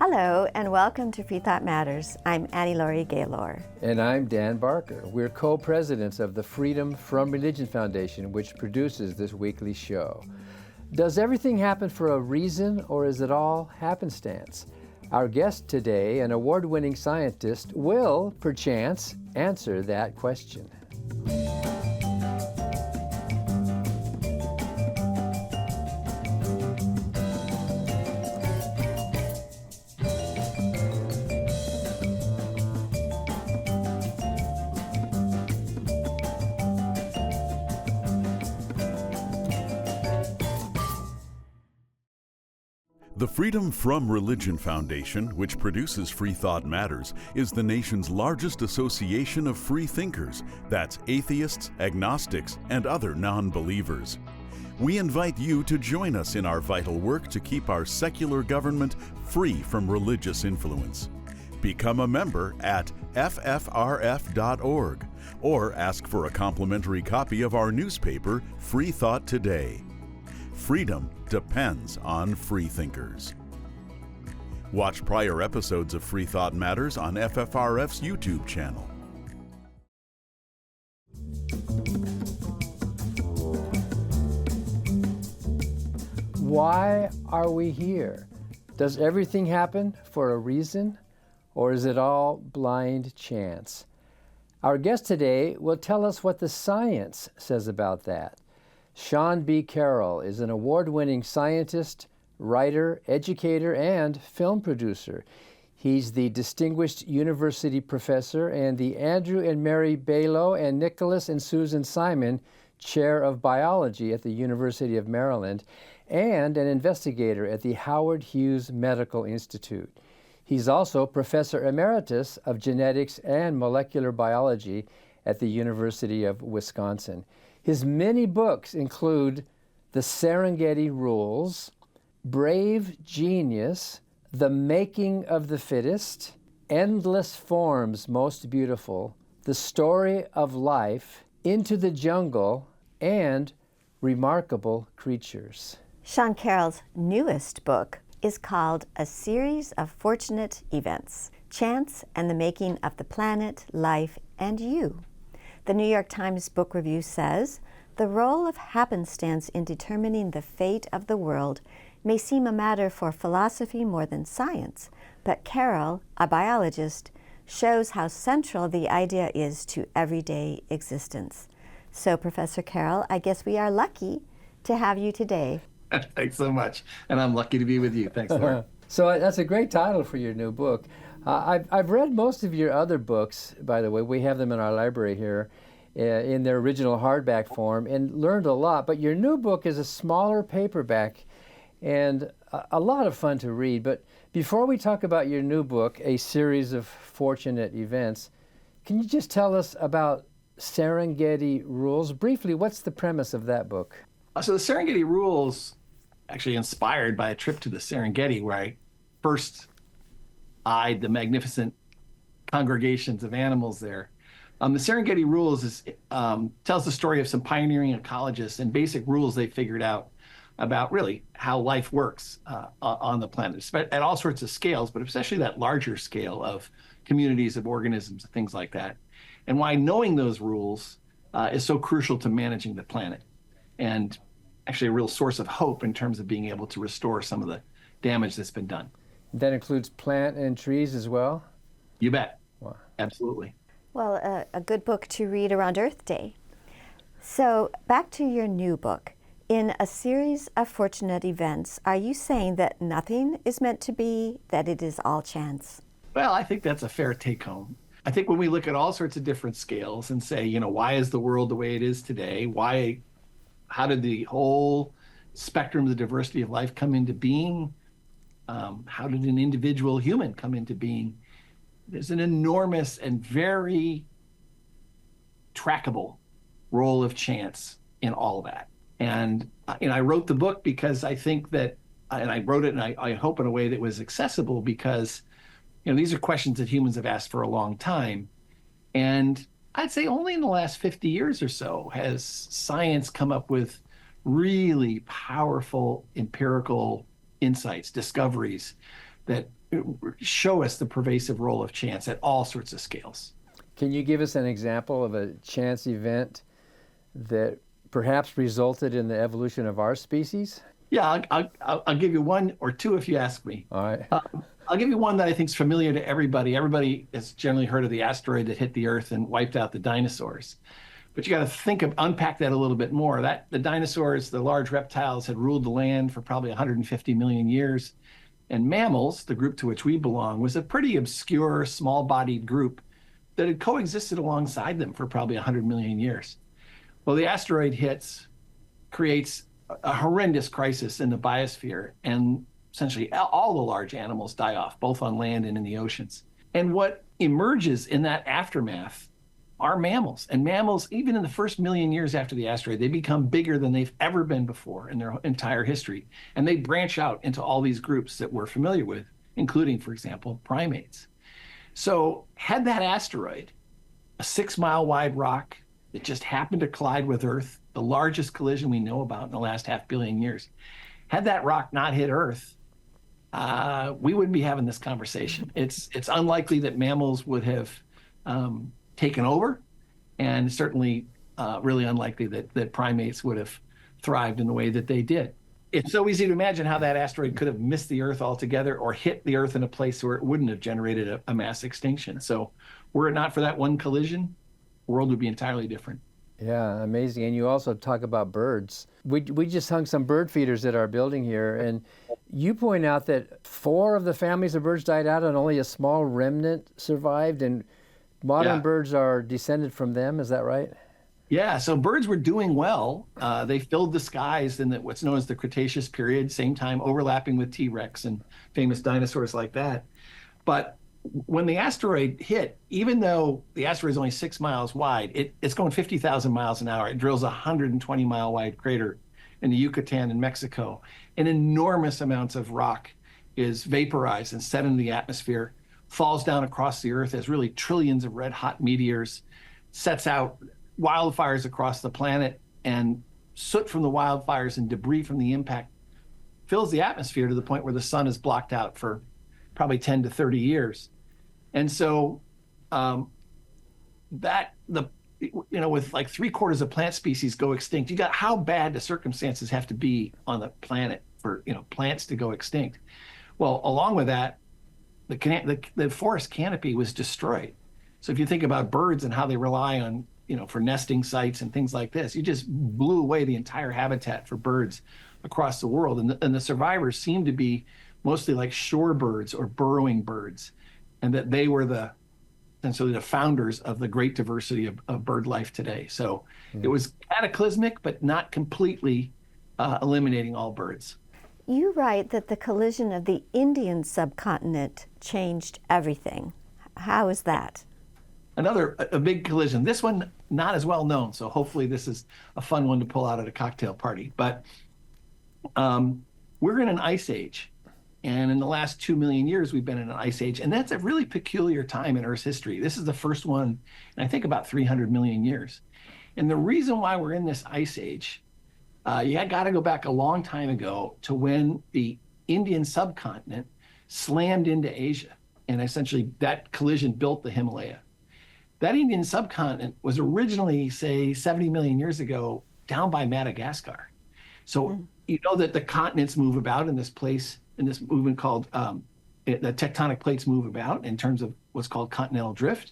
Hello and welcome to Freethought Matters. I'm Laurie Gaylor. And I'm Dan Barker. We're co-presidents of the Freedom from Religion Foundation, which produces this weekly show. Does everything happen for a reason, or is it all happenstance? Our guest today, an award-winning scientist, will, perchance, answer that question. The Freedom from Religion Foundation, which produces Freethought Matters, is the nation's largest association of free thinkers. That's atheists, agnostics, and other non-believers. We invite you to join us in our vital work to keep our secular government free from religious influence. Become a member at FFRF.org or ask for a complimentary copy of our newspaper, Freethought Today. Freedom depends on freethinkers. Watch prior episodes of Freethought Matters on FFRF's YouTube channel. Why are we here? Does everything happen for a reason, or is it all blind chance? Our guest today will tell us what the science says about that. Sean B. Carroll is an award-winning scientist, writer, educator, and film producer. He's the Distinguished University Professor and the Andrew and Mary Balo and Nicholas and Susan Simon Chair of Biology at the University of Maryland and an investigator at the Howard Hughes Medical Institute. He's also Professor Emeritus of Genetics and Molecular Biology at the University of Wisconsin. His many books include The Serengeti Rules, Brave Genius, The Making of the Fittest, Endless Forms Most Beautiful, The Story of Life, Into the Jungle, and Remarkable Creatures. Sean Carroll's newest book is called A Series of Fortunate Events, Chance and the Making of the Planet, Life, and You. The New York Times Book Review says, the role of happenstance in determining the fate of the world may seem a matter for philosophy more than science, but Carroll, a biologist, shows how central the idea is to everyday existence. So, Professor Carroll, I guess we are lucky to have you today. Thanks so much. And I'm lucky to be with you. Thanks, Laurie. So that's a great title for your new book. I've read most of your other books, by the way. We have them in our library here in their original hardback form and learned a lot. But your new book is a smaller paperback and a lot of fun to read. But before we talk about your new book, A Series of Fortunate Events, can you just tell us about Serengeti Rules? Briefly, what's the premise of that book? So the Serengeti Rules, actually inspired by a trip to the Serengeti, where I first eyed the magnificent congregations of animals there. The Serengeti Rules tells the story of some pioneering ecologists and basic rules they figured out about really how life works on the planet, at all sorts of scales, but especially that larger scale of communities of organisms and things like that, and why knowing those rules is so crucial to managing the planet, and actually a real source of hope in terms of being able to restore some of the damage that's been done. That includes plant and trees as well? You bet. Wow. Absolutely. Well, a good book to read around Earth Day. So back to your new book. In A Series of Fortunate Events, are you saying that nothing is meant to be, that it is all chance? Well, I think that's a fair take home. I think when we look at all sorts of different scales and say, why is the world the way it is today? How did the whole spectrum of the diversity of life come into being? How did an individual human come into being? There's an enormous and very trackable role of chance in all that. And I wrote the book because I think that, and I wrote it, and I hope in a way that was accessible, because these are questions that humans have asked for a long time. And I'd say only in the last 50 years or so has science come up with really powerful empirical insights, discoveries that show us the pervasive role of chance at all sorts of scales. Can you give us an example of a chance event that perhaps resulted in the evolution of our species? Yeah, I'll give you one or two if you ask me. All right. I'll give you one that I think is familiar to everybody. Everybody has generally heard of the asteroid that hit the Earth and wiped out the dinosaurs. But you got to unpack that a little bit more. That the dinosaurs, the large reptiles, had ruled the land for probably 150 million years. And mammals, the group to which we belong, was a pretty obscure, small-bodied group that had coexisted alongside them for probably 100 million years. Well, the asteroid hits, creates a horrendous crisis in the biosphere, and essentially all the large animals die off, both on land and in the oceans. And what emerges in that aftermath are mammals. And mammals, even in the first million years after the asteroid, they become bigger than they've ever been before in their entire history. And they branch out into all these groups that we're familiar with, including, for example, primates. So had that asteroid, a 6-mile wide rock that just happened to collide with Earth, the largest collision we know about in the last 500 million years, had that rock not hit Earth, we wouldn't be having this conversation. It's unlikely that mammals would have taken over, and certainly really unlikely that primates would have thrived in the way that they did. It's so easy to imagine how that asteroid could have missed the Earth altogether or hit the Earth in a place where it wouldn't have generated a mass extinction. So were it not for that one collision, the world would be entirely different. Yeah, amazing. And you also talk about birds. We just hung some bird feeders at our building here, and you point out that 4 of the families of birds died out and only a small remnant survived, and modern birds are descended from them. Is that right? Yeah, so birds were doing well. They filled the skies in what's known as the Cretaceous period, same time overlapping with T-Rex and famous dinosaurs like that. But when the asteroid hit, even though the asteroid is only 6 miles wide, it's going 50,000 miles an hour. It drills a 120-mile wide crater in the Yucatan in Mexico. And enormous amounts of rock is vaporized and set into the atmosphere, falls down across the Earth as really trillions of red-hot meteors, sets out wildfires across the planet, and soot from the wildfires and debris from the impact fills the atmosphere to the point where the sun is blocked out for probably 10 to 30 years. And so with like 3/4 of plant species go extinct, you got how bad the circumstances have to be on the planet for plants to go extinct. Well, along with that, the forest canopy was destroyed. So if you think about birds and how they rely on for nesting sites and things like this, you just blew away the entire habitat for birds across the world. And the survivors seem to be mostly like shorebirds or burrowing birds, and that they were essentially the founders of the great diversity of bird life today. So it was cataclysmic, but not completely eliminating all birds. You write that the collision of the Indian subcontinent changed everything. How is that? A big collision. This one, not as well known, so hopefully this is a fun one to pull out at a cocktail party. But we're in an ice age. And in the last 2 million years, we've been in an ice age. And that's a really peculiar time in Earth's history. This is the first one in, I think, about 300 million years. And the reason why we're in this ice age, you got to go back a long time ago to when the Indian subcontinent slammed into Asia. And essentially that collision built the Himalaya. That Indian subcontinent was originally, say, 70 million years ago, down by Madagascar. So you know that the continents move about in this place, in this movement called, the tectonic plates move about in terms of what's called continental drift.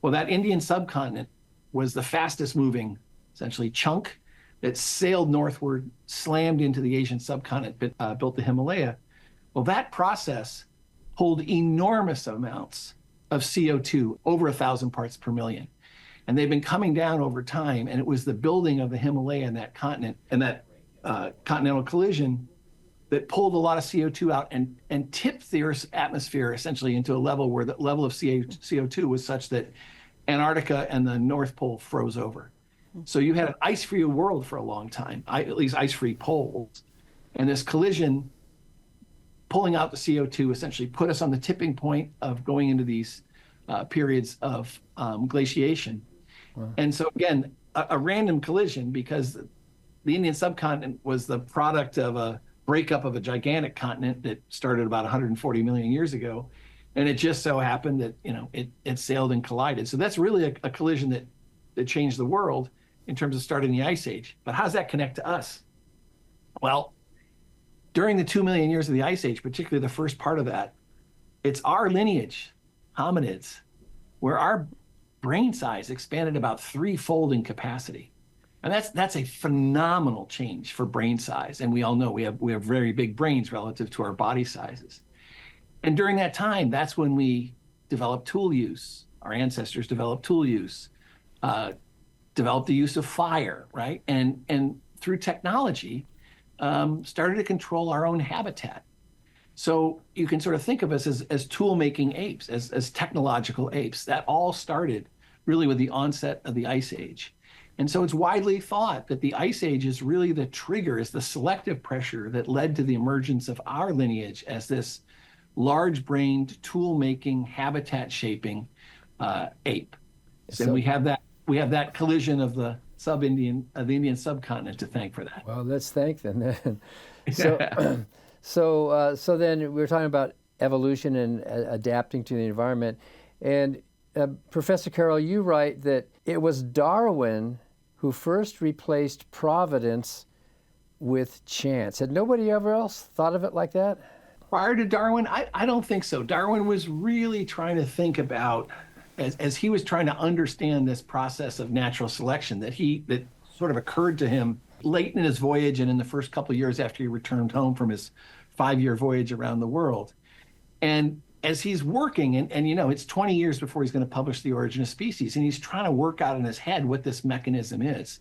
Well, that Indian subcontinent was the fastest moving, essentially, chunk that sailed northward, slammed into the Asian subcontinent, built the Himalaya. Well, that process pulled enormous amounts of CO2, over 1,000 parts per million. And they've been coming down over time, and it was the building of the Himalaya and that continent and that continental collision that pulled a lot of CO2 out and tipped the Earth's atmosphere essentially into a level where the level of CO2 was such that Antarctica and the North Pole froze over. So you had an ice-free world for a long time, at least ice-free poles. And this collision pulling out the CO2 essentially put us on the tipping point of going into these periods of glaciation. Wow. And so again, a random collision, because the Indian subcontinent was the product of a breakup of a gigantic continent that started about 140 million years ago. And it just so happened that, it sailed and collided. So that's really a collision that changed the world in terms of starting the Ice Age. But how does that connect to us? Well, during the 2 million years of the Ice Age, particularly the first part of that, it's our lineage, hominids, where our brain size expanded about threefold in capacity. And that's a phenomenal change for brain size. And we all know we have very big brains relative to our body sizes. And during that time, that's when we developed tool use. Our ancestors developed tool use, developed the use of fire, right? And through technology, started to control our own habitat. So you can sort of think of us as tool-making apes, as technological apes. That all started really with the onset of the Ice Age. And so it's widely thought that the Ice Age is really the trigger, is the selective pressure that led to the emergence of our lineage as this large-brained, tool-making, habitat-shaping ape. So we have that collision of the Indian subcontinent to thank for that. Well, let's thank them then. So then we were talking about evolution and adapting to the environment. And Professor Carroll, you write that it was Darwin who first replaced providence with chance. Had nobody ever else thought of it like that? Prior to Darwin, I don't think so. Darwin was really trying to think about, as he was trying to understand this process of natural selection that sort of occurred to him late in his voyage and in the first couple of years after he returned home from his 5-year voyage around the world. And as he's working, and it's 20 years before he's going to publish The Origin of Species, and he's trying to work out in his head what this mechanism is.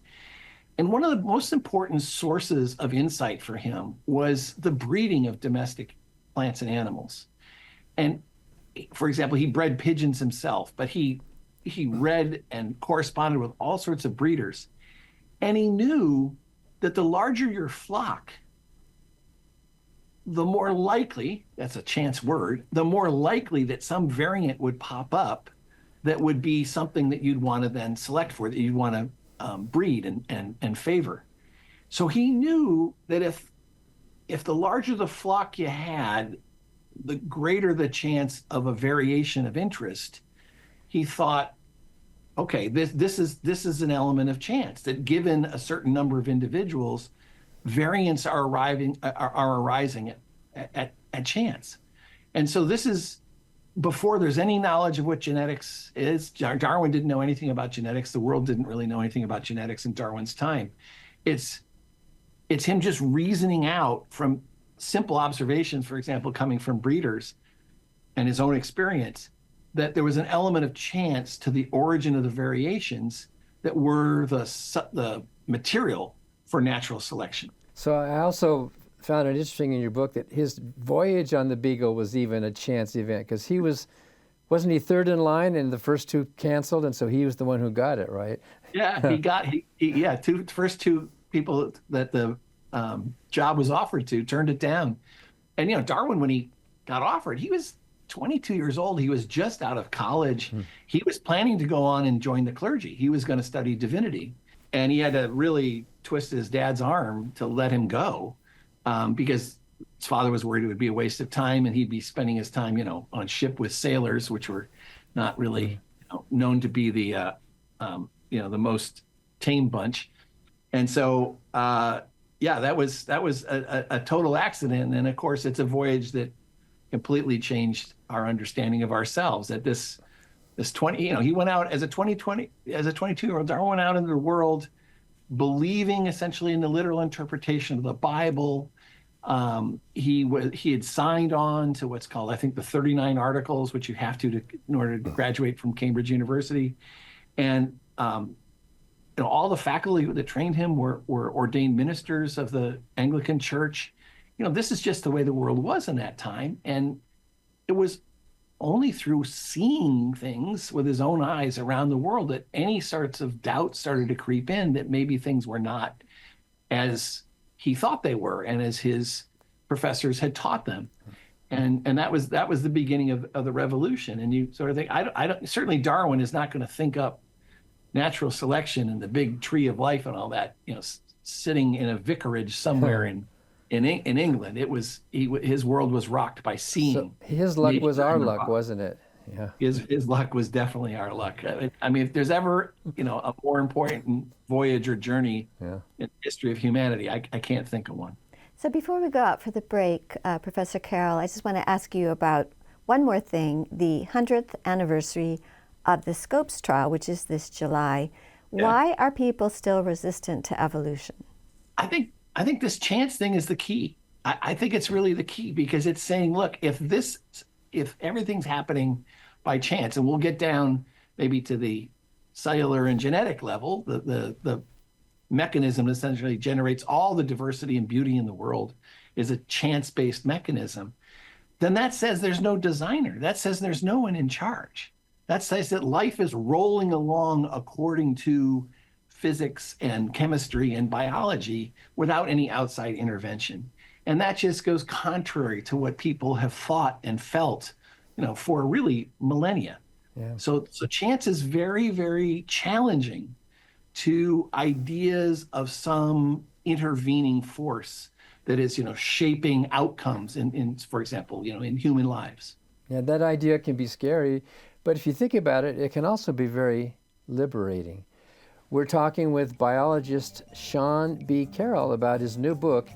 And one of the most important sources of insight for him was the breeding of domestic plants and animals. And for example, he bred pigeons himself, but he read and corresponded with all sorts of breeders. And he knew that the larger your flock, the more likely, that's a chance word, the more likely that some variant would pop up that would be something that you'd want to then select for, that you'd want to breed and favor. So he knew that if the larger the flock you had, the greater the chance of a variation of interest. He thought, okay, this is an element of chance, that given a certain number of individuals, variants are arising at chance. And so this is before there's any knowledge of what genetics is. Darwin didn't know anything about genetics. The world didn't really know anything about genetics in Darwin's time. It's him just reasoning out from simple observations, for example, coming from breeders and his own experience, that there was an element of chance to the origin of the variations that were the material for natural selection. So I also found it interesting in your book that his voyage on the Beagle was even a chance event, because wasn't he third in line and the first two canceled, and so he was the one who got it, right? Yeah, first two people that the job was offered to turned it down. And Darwin, when he got offered, he was 22 years old. He was just out of college. He was planning to go on and join the clergy. He was going to study divinity, and he had to really twist his dad's arm to let him go, because his father was worried it would be a waste of time, and he'd be spending his time, on ship with sailors, which were not really known to be the most tame bunch. And so, that was a total accident. And of course, it's a voyage that completely changed our understanding of ourselves. That this 20, he went out as a 22-year-old. Darwin went out into the world believing essentially in the literal interpretation of the Bible. He had signed on to what's called, I think, the 39 Articles, which you have to in order to graduate from Cambridge University, and all the faculty that trained him were ordained ministers of the Anglican Church. This is just the way the world was in that time, and it was only through seeing things with his own eyes around the world that any sorts of doubt started to creep in that maybe things were not as he thought they were and as his professors had taught them. And that was the beginning of the revolution. And you sort of think, certainly Darwin is not going to think up natural selection and the big tree of life and all that, sitting in a vicarage somewhere in in England, his world was rocked by seeing. So his luck was our luck, wasn't it? Yeah. His luck was definitely our luck. I mean, if there's ever, a more important voyage or journey in the history of humanity, I can't think of one. So before we go out for the break, Professor Carroll, I just want to ask you about one more thing, the 100th anniversary of the Scopes trial, which is this July. Yeah. Why are people still resistant to evolution? I think this chance thing is the key. I think it's really the key, because it's saying, look, if everything's happening by chance, and we'll get down maybe to the cellular and genetic level, the mechanism that essentially generates all the diversity and beauty in the world is a chance-based mechanism, then that says there's no designer. That says there's no one in charge. That says that life is rolling along according to physics and chemistry and biology without any outside intervention. And that just goes contrary to what people have thought and felt, for really millennia. Yeah. So chance is very, very challenging to ideas of some intervening force that is, shaping outcomes in, for example, in human lives. Yeah, that idea can be scary, but if you think about it, it can also be very liberating. We're talking with biologist Sean B. Carroll about his new book,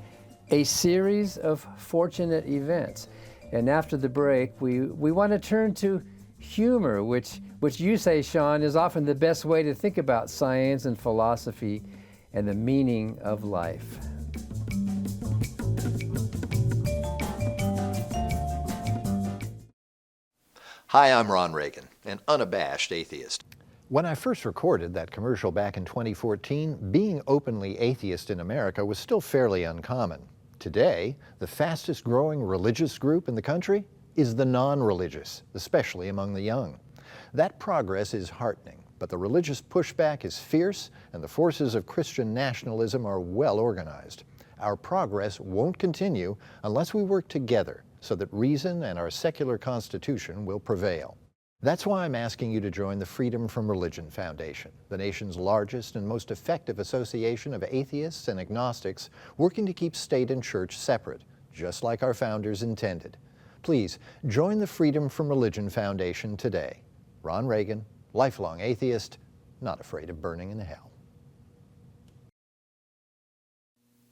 A Series of Fortunate Events. And after the break, we want to turn to humor, which you say, Sean, is often the best way to think about science and philosophy and the meaning of life. Hi, I'm Ron Reagan, an unabashed atheist. When I first recorded that commercial back in 2014, being openly atheist in America was still fairly uncommon. Today, the fastest growing religious group in the country is the non-religious, especially among the young. That progress is heartening, but the religious pushback is fierce and the forces of Christian nationalism are well organized. Our progress won't continue unless we work together so that reason and our secular constitution will prevail. That's why I'm asking you to join the Freedom from Religion Foundation, the nation's largest and most effective association of atheists and agnostics working to keep state and church separate, just like our founders intended. Please join the Freedom from Religion Foundation today. Ron Reagan, lifelong atheist, not afraid of burning in hell.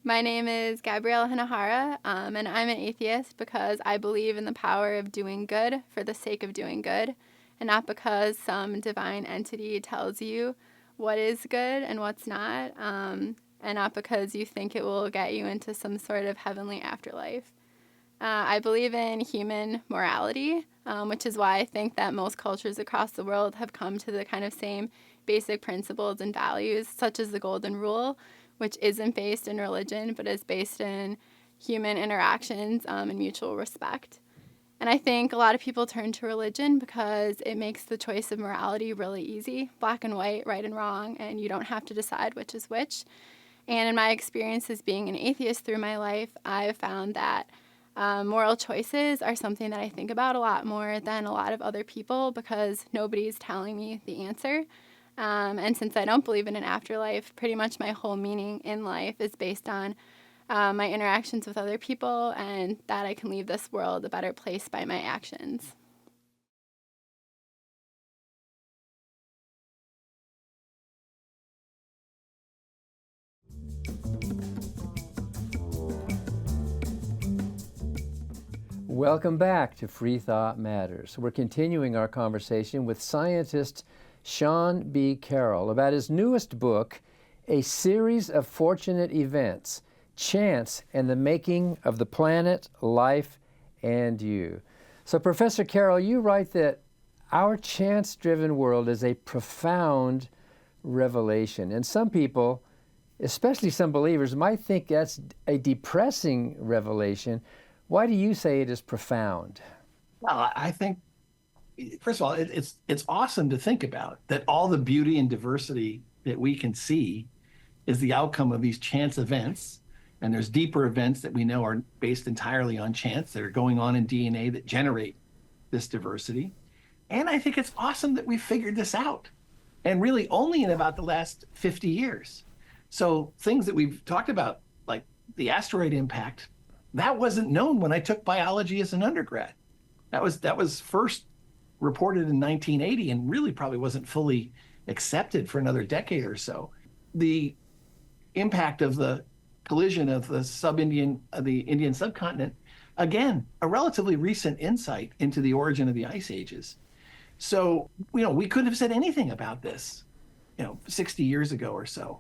My name is Gabrielle Hinahara, and I'm an atheist because I believe in the power of doing good for the sake of doing good, and not because some divine entity tells you what is good and what's not, and not because you think it will get you into some sort of heavenly afterlife. I believe in human morality, which is why I think that most cultures across the world have come to the kind of same basic principles and values, such as the Golden Rule, which isn't based in religion, but is based in human interactions and mutual respect. And I think a lot of people turn to religion because it makes the choice of morality really easy, black and white, right and wrong, and you don't have to decide which is which. And in my experience as being an atheist through my life, I've found that moral choices are something that I think about a lot more than a lot of other people because nobody's telling me the answer. And since I don't believe in an afterlife, pretty much my whole meaning in life is based on my interactions with other people and that I can leave this world a better place by my actions. Welcome back to Freethought Matters. We're continuing our conversation with scientist Sean B. Carroll about his newest book, A Series of Fortunate Events, Chance and the Making of the Planet, Life, and You. So, Professor Carroll, you write that our chance-driven world is a profound revelation. And some people, especially some believers, might think that's a depressing revelation. Why do you say it is profound? Well, I think, first of all, it's awesome to think about that all the beauty and diversity that we can see is the outcome of these chance events. And there's deeper events that we know are based entirely on chance that are going on in DNA that generate this diversity. And I think it's awesome that we figured this out, and really only in about the last 50 years. So things that we've talked about, like the asteroid impact, that wasn't known when I took biology as an undergrad. That was first reported in 1980 and really probably wasn't fully accepted for another decade or so. The impact of the collision of the Indian subcontinent, again, a relatively recent insight into the origin of the ice ages. So, we couldn't have said anything about this, 60 years ago or so.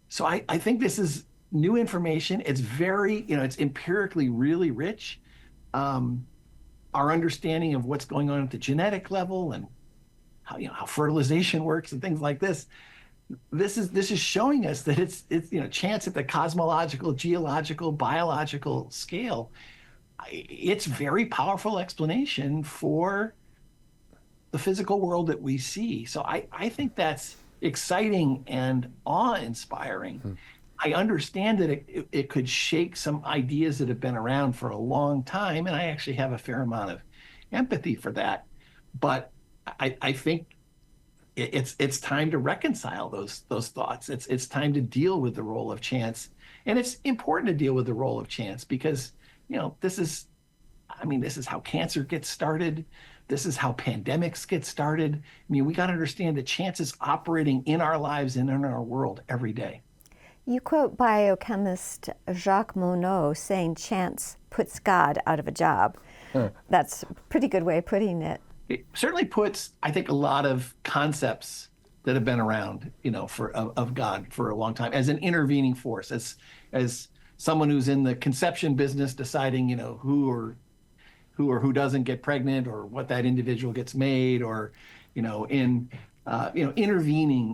So I think this is new information. It's very, it's empirically really rich. Our understanding of what's going on at the genetic level and how fertilization works and things like this. This is showing us that it's chance at the cosmological, geological, biological scale. It's very powerful explanation for the physical world that we see. So I think that's exciting and awe-inspiring. I understand that it could shake some ideas that have been around for a long time, and I actually have a fair amount of empathy for that. But I think it's time to reconcile those thoughts. It's time to deal with the role of chance, and it's important to deal with the role of chance because this is how cancer gets started. This is how pandemics get started. We got to understand that chance is operating in our lives and in our world every day. You quote biochemist Jacques Monod saying chance puts God out of a job. That's a pretty good way of putting it. It certainly puts, I think, a lot of concepts that have been around, of God for a long time as an intervening force, as someone who's in the conception business deciding, who or who doesn't get pregnant or what that individual gets made or, intervening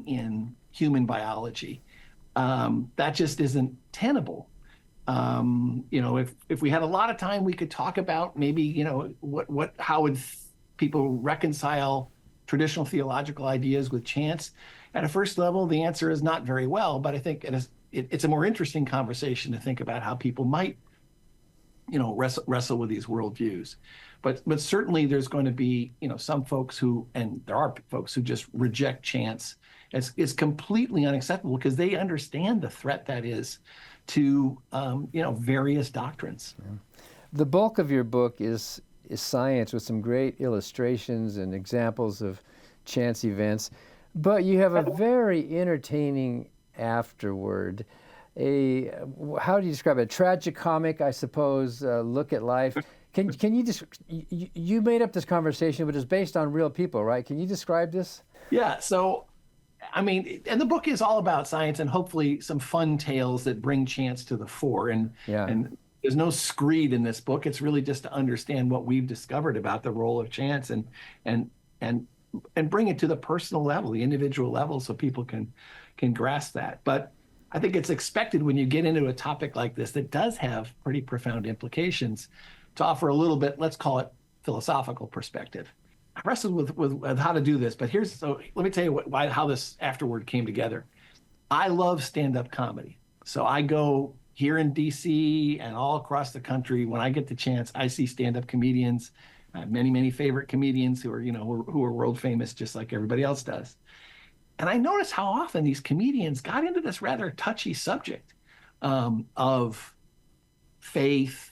in human biology. That just isn't tenable. If we had a lot of time, we could talk about maybe, how would people reconcile traditional theological ideas with chance. At a first level, the answer is not very well, but I think it's a more interesting conversation to think about how people might, wrestle with these worldviews. But certainly there's going to be, some folks and there are folks who just reject chance as completely unacceptable because they understand the threat that is to, various doctrines. Yeah. The bulk of your book is science with some great illustrations and examples of chance events, but you have a very entertaining afterword. How do you describe it? Tragicomic, I suppose, look at life. Can you just, you made up this conversation, but it's based on real people, right? Can you describe this? Yeah, so, and the book is all about science and hopefully some fun tales that bring chance to the fore. And there's no screed in this book. It's really just to understand what we've discovered about the role of chance and bring it to the personal level, the individual level, so people can grasp that. But I think it's expected when you get into a topic like this that does have pretty profound implications to offer a little bit, let's call it philosophical perspective. I wrestled with how to do this, but let me tell you how this afterward came together. I love stand-up comedy. So I go here in DC and all across the country. When I get the chance, I see stand-up comedians. I have many, many favorite comedians who are world famous, just like everybody else does. And I noticed how often these comedians got into this rather touchy subject of faith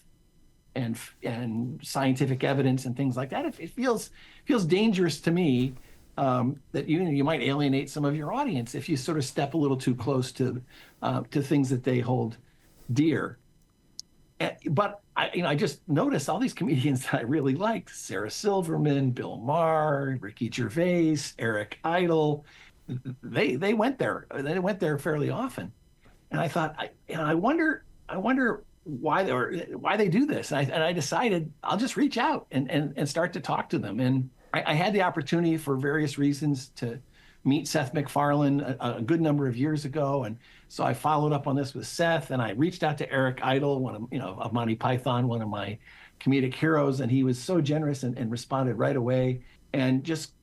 and scientific evidence and things like that. It feels dangerous to me that you might alienate some of your audience if you sort of step a little too close to things that they hold dear. But I just noticed all these comedians that I really liked: Sarah Silverman, Bill Maher, Ricky Gervais, Eric Idle. They went there. They went there fairly often, and I thought, I wonder why they do this. And I decided I'll just reach out and start to talk to them. And I had the opportunity for various reasons to meet Seth MacFarlane a good number of years ago, and so I followed up on this with Seth, and I reached out to Eric Idle, one of Monty Python, one of my comedic heroes, and he was so generous and responded right away. And just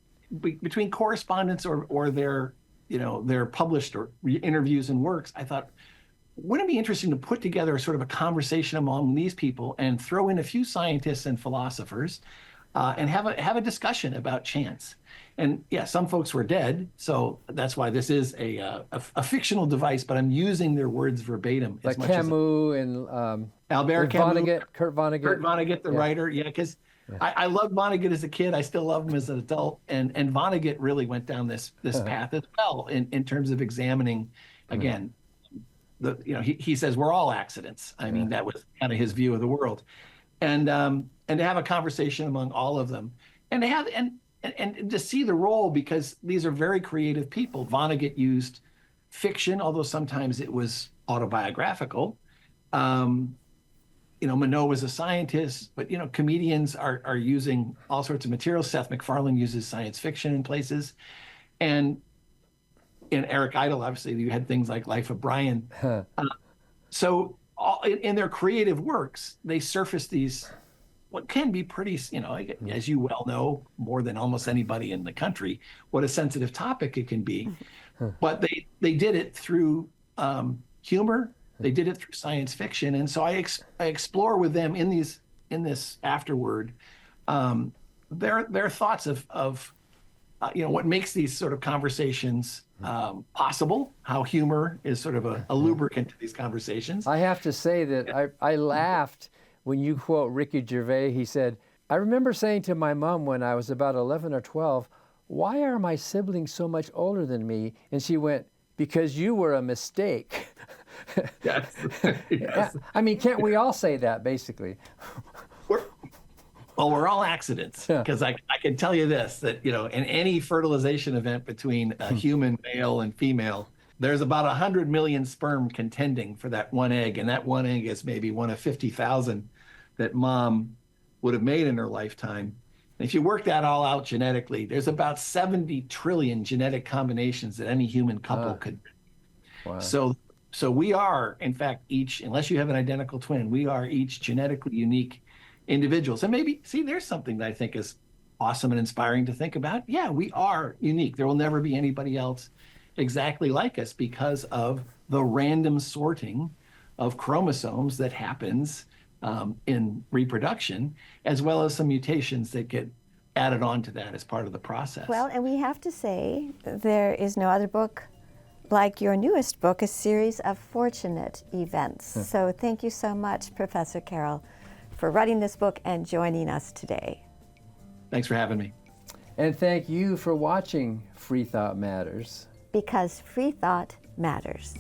between correspondence or their published or interviews and works, I thought, wouldn't it be interesting to put together sort of a conversation among these people and throw in a few scientists and philosophers and have a discussion about chance. And yeah, some folks were dead, so that's why this is a fictional device. But I'm using their words verbatim. Like as much Camus and Albert Camus, Kurt Vonnegut. Kurt Vonnegut, the writer. Yeah, because I loved Vonnegut as a kid. I still love him as an adult. And Vonnegut really went down this path as well in terms of examining, again, he says we're all accidents. I mean, that was kind of his view of the world, and to have a conversation among all of them, and to have and to see the role, because these are very creative people. Vonnegut used fiction, although sometimes it was autobiographical. Minow was a scientist, but comedians are using all sorts of material. Seth MacFarlane uses science fiction in places, and in Eric Idle, obviously, you had things like Life of Brian. So in their creative works, they surface these, what can be pretty, as you well know, more than almost anybody in the country, what a sensitive topic it can be. But they did it through humor. They did it through science fiction. And so I explore with them in this afterword their thoughts of what makes these sort of conversations possible, how humor is sort of a lubricant to these conversations. I have to say that I laughed when you quote Ricky Gervais. He said, I remember saying to my mom when I was about 11 or 12, why are my siblings so much older than me? And she went, because you were a mistake. Yes. Yes. I mean, can't we all say that, basically? We're all accidents, because I can tell you this, that in any fertilization event between a human male and female, there's about 100 million sperm contending for that one egg, and that one egg is maybe one of 50,000 that mom would have made in her lifetime. And if you work that all out genetically, there's about 70 trillion genetic combinations that any human couple could. Wow. So we are, in fact, each, unless you have an identical twin, we are each genetically unique individuals. And maybe, there's something that I think is awesome and inspiring to think about. Yeah, we are unique. There will never be anybody else exactly like us because of the random sorting of chromosomes that happens in reproduction, as well as some mutations that get added on to that as part of the process. Well, and we have to say there is no other book like your newest book, a series of fortunate events. So thank you so much, Professor Carroll, for writing this book and joining us today. Thanks for having me. And thank you for watching Freethought Matters. Because free thought matters.